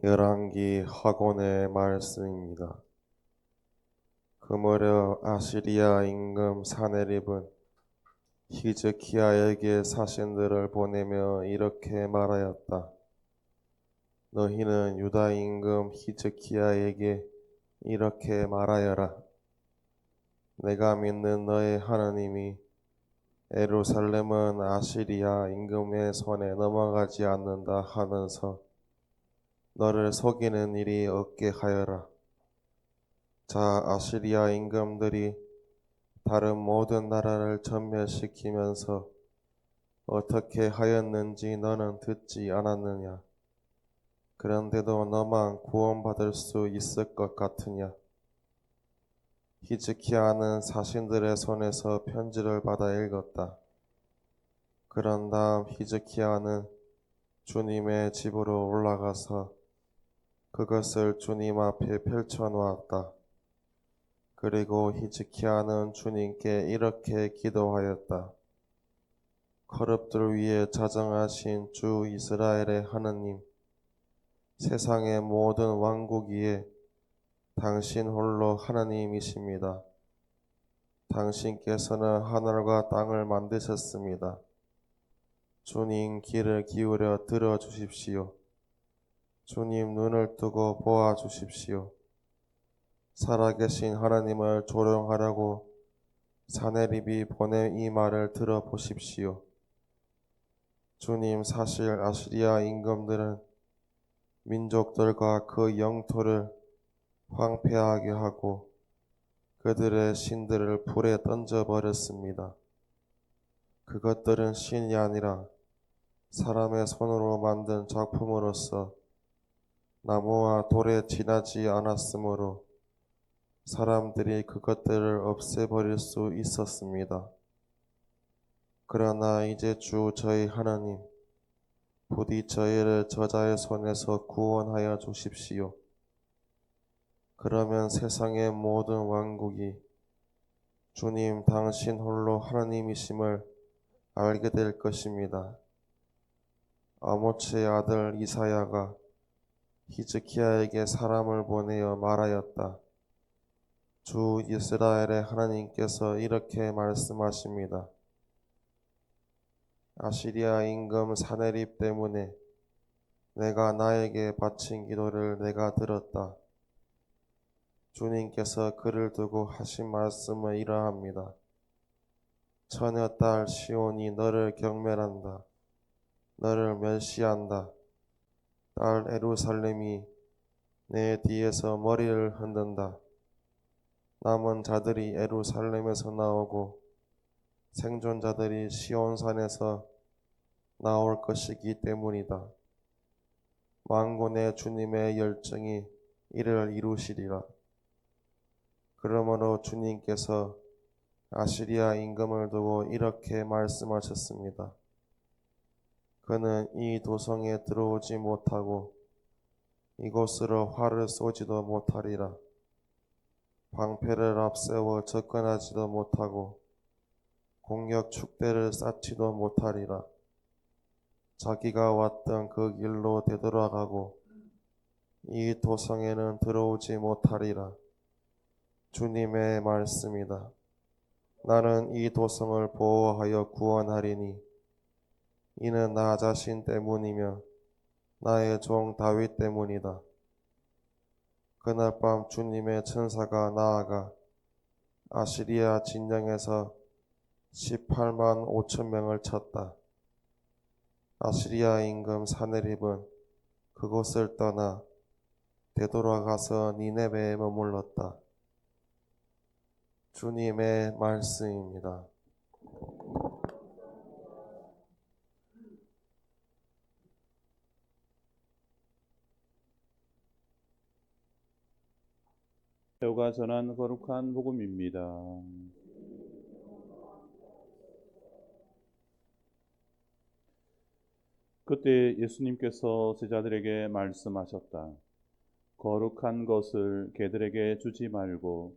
열왕기 하곤의 말씀입니다. 그무려 아시리아 임금 사네립은 히즈키야에게 사신들을 보내며 이렇게 말하였다. 너희는 유다 임금 히즈키야에게 이렇게 말하여라. 내가 믿는 너의 하나님이 예루살렘은 아시리아 임금의 손에 넘어가지 않는다 하면서 너를 속이는 일이 없게 하여라. 자, 아시리아 임금들이 다른 모든 나라를 전멸시키면서 어떻게 하였는지 너는 듣지 않았느냐? 그런데도 너만 구원받을 수 있을 것 같으냐? 히즈키야는 사신들의 손에서 편지를 받아 읽었다. 그런 다음 히즈키야는 주님의 집으로 올라가서 그것을 주님 앞에 펼쳐 놓았다. 그리고 히즈키야는 주님께 이렇게 기도하였다. 거룩들 위에 자정하신 주 이스라엘의 하나님, 세상의 모든 왕국 위에 당신 홀로 하나님이십니다. 당신께서는 하늘과 땅을 만드셨습니다. 주님 귀를 기울여 들어주십시오. 주님 눈을 뜨고 보아주십시오. 살아계신 하나님을 조롱하려고 사네립이 보낸 이 말을 들어보십시오. 주님, 사실 아시리아 임금들은 민족들과 그 영토를 황폐하게 하고 그들의 신들을 불에 던져버렸습니다. 그것들은 신이 아니라 사람의 손으로 만든 작품으로서 나무와 돌에 지나지 않았으므로 사람들이 그것들을 없애버릴 수 있었습니다. 그러나 이제 주 저희 하나님, 부디 저희를 저자의 손에서 구원하여 주십시오. 그러면 세상의 모든 왕국이 주님 당신 홀로 하나님이심을 알게 될 것입니다. 아모츠의 아들 이사야가 히즈키야에게 사람을 보내어 말하였다. 주 이스라엘의 하나님께서 이렇게 말씀하십니다. 아시리아 임금 사네립 때문에 내가 나에게 바친 기도를 내가 들었다. 주님께서 그를 두고 하신 말씀은 이러합니다. 처녀딸 시온이 너를 경멸한다. 너를 멸시한다. 딸 예루살렘이 내 뒤에서 머리를 흔든다. 남은 자들이 예루살렘에서 나오고 생존자들이 시온산에서 나올 것이기 때문이다. 만군의 주님의 열정이 이를 이루시리라. 그러므로 주님께서 아시리아 임금을 두고 이렇게 말씀하셨습니다. 그는 이 도성에 들어오지 못하고 이곳으로 활을 쏘지도 못하리라. 방패를 앞세워 접근하지도 못하고 공격 축대를 쌓지도 못하리라. 자기가 왔던 그 길로 되돌아가고 이 도성에는 들어오지 못하리라. 주님의 말씀이다. 나는 이 도성을 보호하여 구원하리니 이는 나 자신 때문이며 나의 종 다윗 때문이다. 그날 밤 주님의 천사가 나아가 아시리아 진영에서 18만 5천 명을 쳤다. 아시리아 임금 사네립은 그곳을 떠나 되돌아가서 니네베에 머물렀다. 주님의 말씀입니다. 마태오가 전한 거룩한 복음입니다. 그때 예수님께서 제자들에게 말씀하셨다. 거룩한 것을 개들에게 주지 말고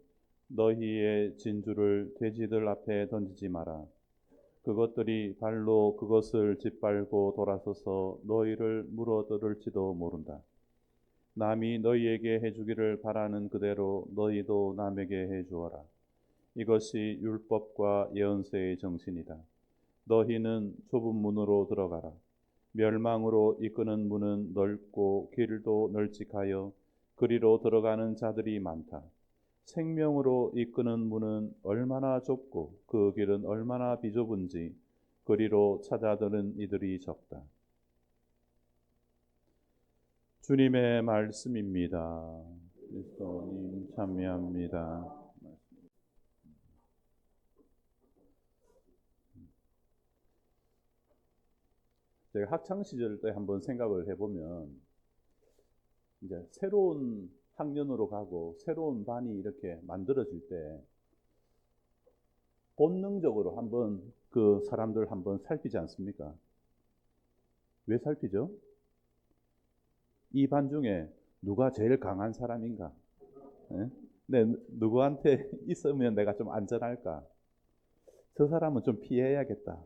너희의 진주를 돼지들 앞에 던지지 마라. 그것들이 발로 그것을 짓밟고 돌아서서 너희를 물어뜯을지도 모른다. 남이 너희에게 해주기를 바라는 그대로 너희도 남에게 해주어라. 이것이 율법과 예언서의 정신이다. 너희는 좁은 문으로 들어가라. 멸망으로 이끄는 문은 넓고 길도 널찍하여 그리로 들어가는 자들이 많다. 생명으로 이끄는 문은 얼마나 좁고 그 길은 얼마나 비좁은지 그리로 찾아드는 이들이 적다. 주님의 말씀입니다. 그리스도님 참여합니다. 제가 학창 시절 때 한번 생각을 해보면 이제 새로운 학년으로 가고 새로운 반이 이렇게 만들어질 때 본능적으로 한번 그 사람들 한번 살피지 않습니까? 왜 살피죠? 이 반 중에 누가 제일 강한 사람인가? 예? 누구한테 있으면 내가 좀 안전할까? 저 사람은 좀 피해야겠다.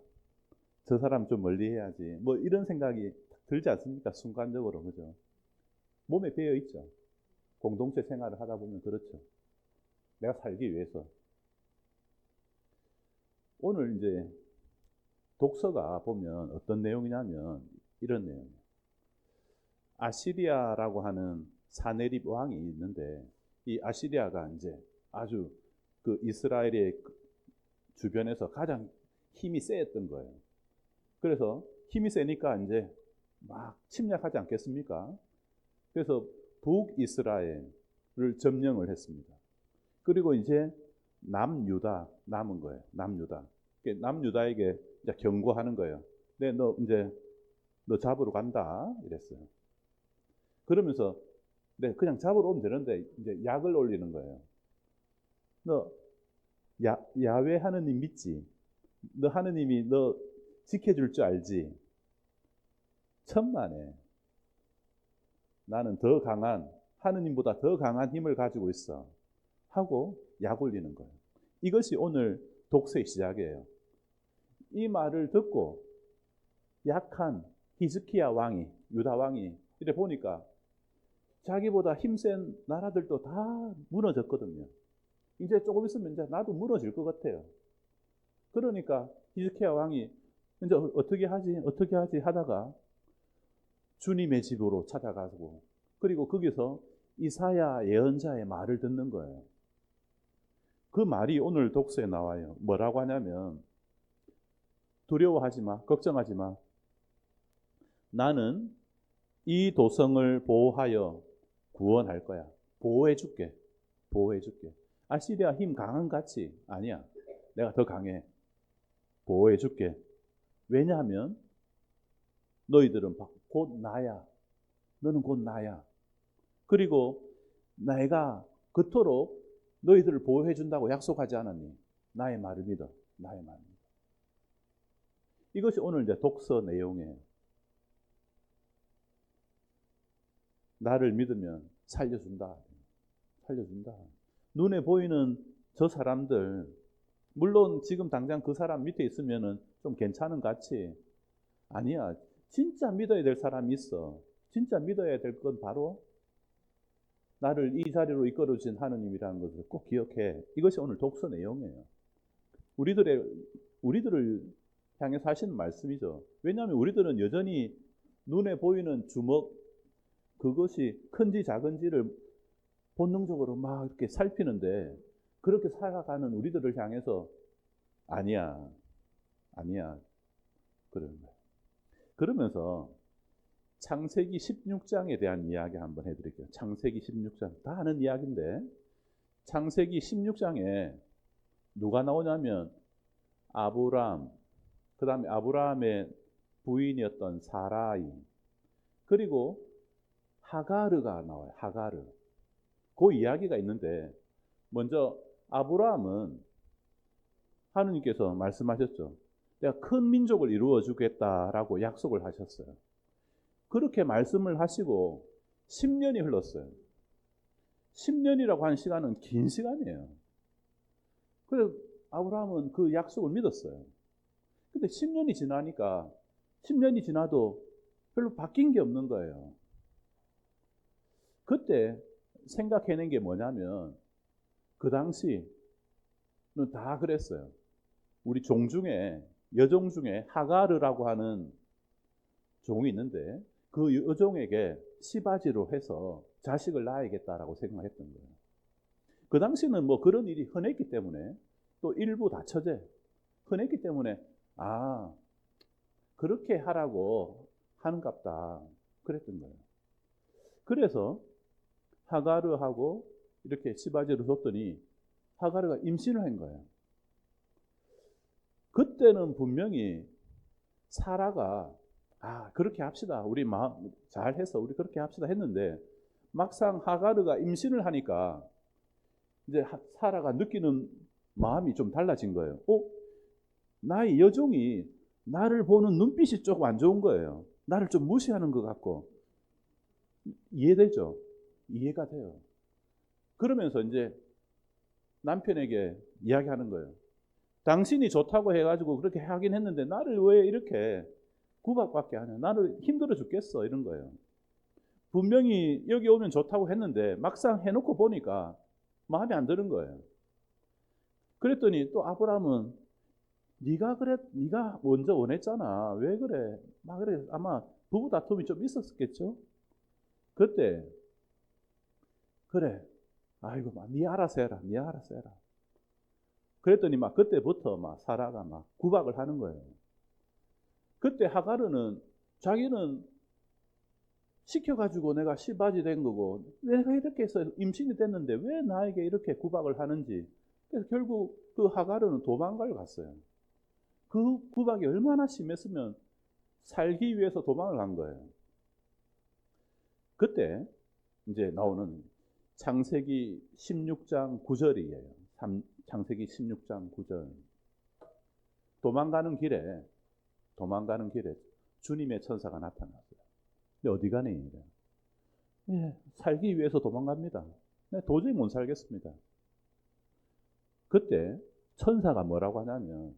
저 사람 좀 멀리 해야지. 뭐 이런 생각이 들지 않습니까? 순간적으로. 그죠? 몸에 배어 있죠. 공동체 생활을 하다 보면 그렇죠. 내가 살기 위해서. 오늘 이제 독서가 보면 어떤 내용이냐면 이런 내용이에요. 아시리아라고 하는 사네립 왕이 있는데 이 아시리아가 이제 아주 그 이스라엘의 주변에서 가장 힘이 세했던 거예요. 그래서 힘이 세니까 이제 막 침략하지 않겠습니까? 그래서 북이스라엘을 점령을 했습니다. 그리고 이제 남유다 남은 거예요. 남유다. 남유다에게 이제 경고하는 거예요. 네, 너 이제 너 잡으러 간다 이랬어요. 그러면서 네, 그냥 잡으러 오면 되는데 이제 약을 올리는 거예요. 너 야훼 하느님 믿지? 너 하느님이 너 지켜줄 줄 알지? 천만에 나는 더 강한 하느님보다 더 강한 힘을 가지고 있어 하고 약 올리는 거예요. 이것이 오늘 독서의 시작이에요. 이 말을 듣고 약한 히스기야 왕이 유다 왕이 이래 보니까 자기보다 힘센 나라들도 다 무너졌거든요. 이제 조금 있으면 이제 나도 무너질 것 같아요. 그러니까 히스기야 왕이 이제 어떻게 하지 하다가 주님의 집으로 찾아가고 그리고 거기서 이사야 예언자의 말을 듣는 거예요. 그 말이 오늘 독서에 나와요. 뭐라고 하냐면 두려워하지 마, 걱정하지 마. 나는 이 도성을 보호하여 구원할 거야. 보호해 줄게. 아시리아 힘 강한 같이 아니야. 내가 더 강해. 보호해 줄게. 왜냐하면 너희들은 곧 나야. 너는 곧 나야. 그리고 내가 그토록 너희들을 보호해 준다고 약속하지 않았니? 나의 말을 믿어. 나의 말을 믿어. 이것이 오늘 이제 독서 내용이에요. 나를 믿으면 살려준다. 눈에 보이는 저 사람들, 물론 지금 당장 그 사람 밑에 있으면은 좀 괜찮은 같이 아니야. 진짜 믿어야 될 사람이 있어. 진짜 믿어야 될 건 바로 나를 이 자리로 이끌어 주신 하느님이라는 것을 꼭 기억해. 이것이 오늘 독서 내용이에요. 우리들을 향해서 하시는 말씀이죠. 왜냐하면 우리들은 여전히 눈에 보이는 주먹, 그것이 큰지 작은지를 본능적으로 막 이렇게 살피는데 그렇게 살아가는 우리들을 향해서 아니야. 그러는 거예요. 그러면서 창세기 16장에 대한 이야기 한번 해드릴게요. 창세기 16장. 다 아는 이야기인데 창세기 16장에 누가 나오냐면 아브람, 그 다음에 아브라함의 부인이었던 사라이, 그리고 하가르가 나와요. 하가르. 그 이야기가 있는데 먼저 아브라함은 하느님께서 말씀하셨죠. 내가 큰 민족을 이루어 주겠다라고 약속을 하셨어요. 그렇게 말씀을 하시고 10년이 흘렀어요. 10년이라고 하는 시간은 긴 시간이에요. 그래서 아브라함은 그 약속을 믿었어요. 근데 10년이 지나니까 10년이 지나도 별로 바뀐 게 없는 거예요. 그때 생각해낸 게 뭐냐면 그 당시는 다 그랬어요. 우리 종 중에 여종 중에 하가르라고 하는 종이 있는데 그 여종에게 시바지로 해서 자식을 낳아야겠다라고 생각했던 거예요. 그 당시는 뭐 그런 일이 흔했기 때문에 또 일부 다처제 흔했기 때문에 아 그렇게 하라고 하는갑다 그랬던 거예요. 그래서 하가르하고 이렇게 시바지를 줬더니 하가르가 임신을 한 거예요. 그때는 분명히 사라가 그렇게 합시다. 우리 마음 잘해서 우리 그렇게 합시다 했는데 막상 하가르가 임신을 하니까 이제 사라가 느끼는 마음이 좀 달라진 거예요. 나의 여종이 나를 보는 눈빛이 조금 안 좋은 거예요. 나를 좀 무시하는 것 같고. 이해되죠? 이해가 돼요. 그러면서 이제 남편에게 이야기하는 거예요. 당신이 좋다고 해가지고 그렇게 하긴 했는데 나를 왜 이렇게 구박받게 하냐. 나를 힘들어 죽겠어. 이런 거예요. 분명히 여기 오면 좋다고 했는데 막상 해놓고 보니까 마음에 안 드는 거예요. 그랬더니 또 아브라함은 네가 먼저 원했잖아. 왜 그래? 막 그래. 아마 부부 다툼이 좀 있었겠죠. 그때 그래. 아이고, 네 알아서 해라. 네 알아서 해라. 그랬더니 막 그때부터 막 사라가 막 구박을 하는 거예요. 그때 하가르는 자기는 시켜가지고 내가 시바지 된 거고 내가 이렇게 해서 임신이 됐는데 왜 나에게 이렇게 구박을 하는지. 그래서 결국 그 하가르는 도망을 갔어요. 그 구박이 얼마나 심했으면 살기 위해서 도망을 간 거예요. 그때 이제 나오는 창세기 16장 9절이에요. 창세기 16장 9절. 도망가는 길에 주님의 천사가 나타났어요. 근데 어디 가니? 살기 위해서 도망갑니다. 도저히 못 살겠습니다. 그때 천사가 뭐라고 하냐면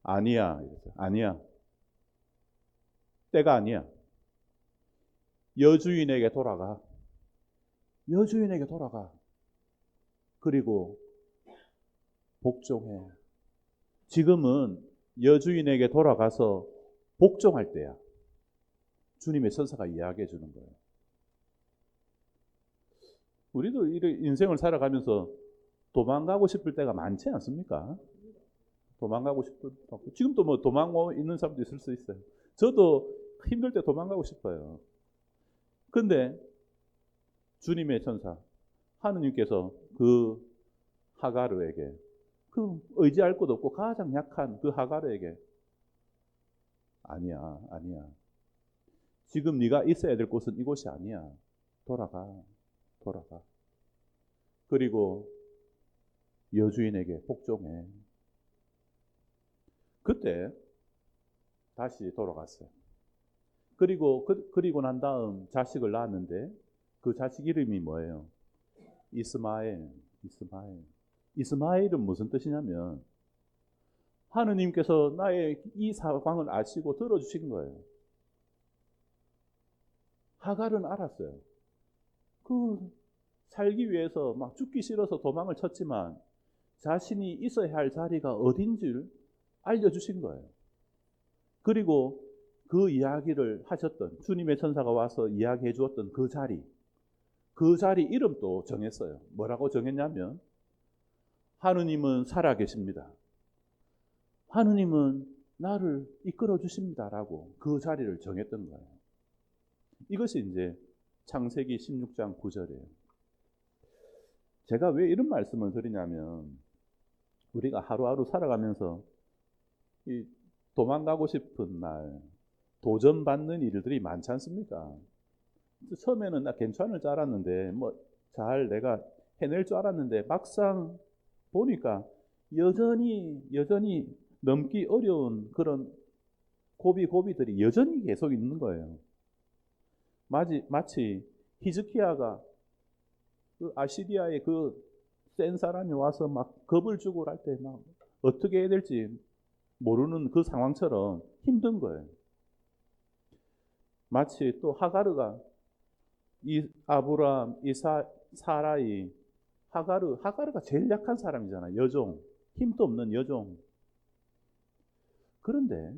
아니야. 이랬어요. 아니야. 때가 아니야. 여주인에게 돌아가. 여주인에게 돌아가. 그리고 복종해. 지금은 여주인에게 돌아가서 복종할 때야. 주님의 천사가 이야기해 주는 거예요. 우리도 인생을 살아가면서 도망가고 싶을 때가 많지 않습니까? 도망가고 싶을 때. 지금도 뭐 도망가고 있는 사람도 있을 수 있어요. 저도 힘들 때 도망가고 싶어요. 근데 주님의 천사 하느님께서 그 하가르에게 그 의지할 것도 없고 가장 약한 그 하가르에게 아니야. 지금 네가 있어야 될 곳은 이곳이 아니야. 돌아가. 그리고 여주인에게 복종해. 그때 다시 돌아갔어요. 그리고 난 다음 자식을 낳았는데 그 자식 이름이 뭐예요? 이스마엘. 이스마엘은 무슨 뜻이냐면 하느님께서 나의 이 상황을 아시고 들어주신 거예요. 하갈은 알았어요. 살기 위해서 막 죽기 싫어서 도망을 쳤지만 자신이 있어야 할 자리가 어딘지를 알려주신 거예요. 그리고 그 이야기를 하셨던 주님의 천사가 와서 이야기해 주었던 그 자리 이름도 정했어요. 뭐라고 정했냐면 하느님은 살아계십니다. 하느님은 나를 이끌어 주십니다라고 그 자리를 정했던 거예요. 이것이 이제 창세기 16장 9절이에요. 제가 왜 이런 말씀을 드리냐면 우리가 하루하루 살아가면서 이 도망가고 싶은 날 도전받는 일들이 많지 않습니까? 처음에는 나 괜찮을 줄 알았는데 잘 내가 해낼 줄 알았는데 막상 보니까 여전히 넘기 어려운 그런 고비들이 여전히 계속 있는 거예요. 마치 히즈키야가 그 아시리아의 그 센 사람이 와서 막 겁을 주고 할 때 막 어떻게 해야 될지 모르는 그 상황처럼 힘든 거예요. 마치 또 하가르가 이 아브람, 사라이, 하가르가 제일 약한 사람이잖아. 여종, 힘도 없는 여종. 그런데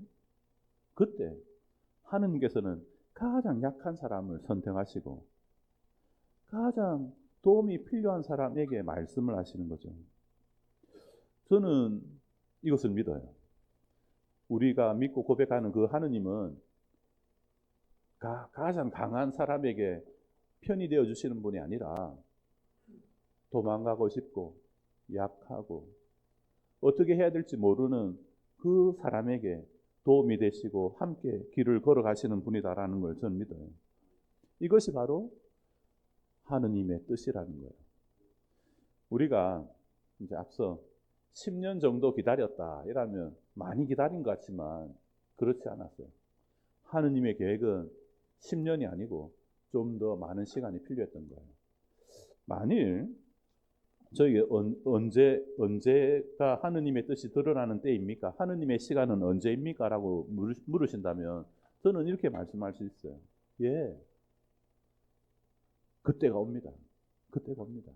그때 하느님께서는 가장 약한 사람을 선택하시고 가장 도움이 필요한 사람에게 말씀을 하시는 거죠. 저는 이것을 믿어요. 우리가 믿고 고백하는 그 하느님은 가장 강한 사람에게 편이 되어 주시는 분이 아니라 도망가고 싶고 약하고 어떻게 해야 될지 모르는 그 사람에게 도움이 되시고 함께 길을 걸어가시는 분이다라는 걸 저는 믿어요. 이것이 바로 하느님의 뜻이라는 거예요. 우리가 이제 앞서 10년 정도 기다렸다 이라면 많이 기다린 것 같지만 그렇지 않았어요. 하느님의 계획은 10년이 아니고 좀 더 많은 시간이 필요했던 거예요. 만일 저에게 언제가 하느님의 뜻이 드러나는 때입니까? 하느님의 시간은 언제입니까? 라고 물으신다면 저는 이렇게 말씀할 수 있어요. 예, 그때가 옵니다. 그때가 옵니다.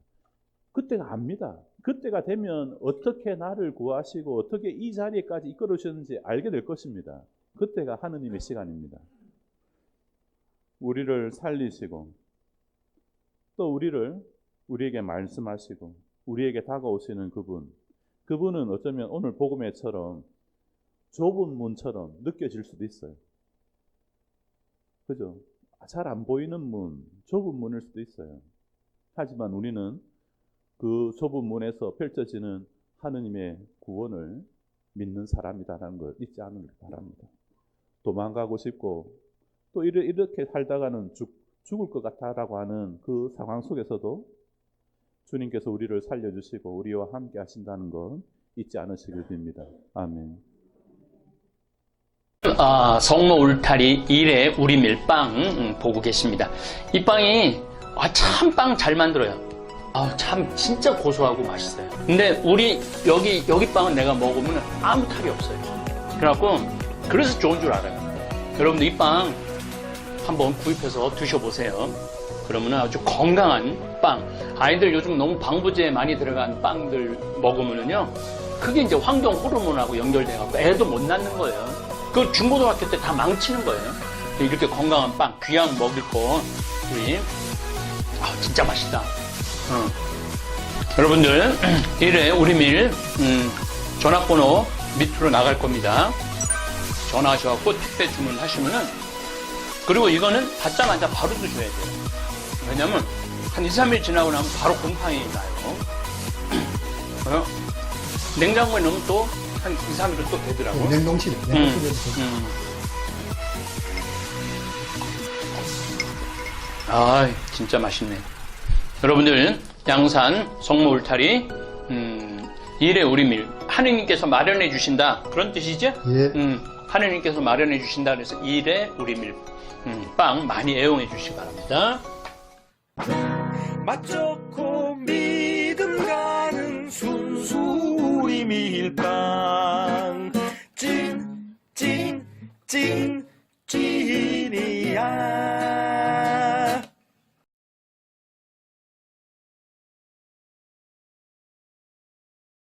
그때가 압니다. 그때가 되면 어떻게 나를 구하시고 어떻게 이 자리에까지 이끌어 주셨는지 알게 될 것입니다. 그때가 하느님의 시간입니다. 우리를 살리시고 또 우리에게 말씀하시고 우리에게 다가오시는 그분은 어쩌면 오늘 복음회처럼 좁은 문처럼 느껴질 수도 있어요. 그죠? 잘 안 보이는 문, 좁은 문일 수도 있어요. 하지만 우리는 그 좁은 문에서 펼쳐지는 하느님의 구원을 믿는 사람이다라는 걸 잊지 않으길 바랍니다. 도망가고 싶고 또 이렇게 살다가는 죽을 것 같다라고 하는 그 상황 속에서도 주님께서 우리를 살려주시고 우리와 함께 하신다는 건 잊지 않으시길 빕니다. 아멘. 성모 울타리 1회 우리 밀빵 보고 계십니다. 이 빵이 참 빵 잘 만들어요. 참 진짜 고소하고 맛있어요. 근데 우리 여기 빵은 내가 먹으면 아무 탈이 없어요. 그래서 좋은 줄 알아요. 여러분들 이 빵 한번 구입해서 드셔보세요. 그러면 아주 건강한 빵. 아이들 요즘 너무 방부제 많이 들어간 빵들 먹으면은요, 그게 이제 환경 호르몬하고 연결돼갖고 애도 못 낳는 거예요. 그 중고등학교 때 다 망치는 거예요. 이렇게 건강한 빵, 귀양 먹일 거, 우리, 진짜 맛있다. 여러분들, 1회 우리밀, 전화번호 밑으로 나갈 겁니다. 전화하셔갖고 택배 주문하시면은, 그리고 이거는 받자마자 바로 드셔야 돼요. 왜냐면 한 2, 3일 지나고 나면 바로 곰팡이 나요. 냉장고에 넣으면 또 한 2, 3일은 또 되더라고요. 냉동실에. 진짜 맛있네. 여러분들, 양산 성모 울타리 1회 우리밀 하느님께서 마련해 주신다, 그런 뜻이죠? 예. 하느님께서 마련해 주신다 그래서 1회 우리밀 빵 많이 애용해 주시기 바랍니다. 맛 좋고 믿음 가는 순수 우리 밀빵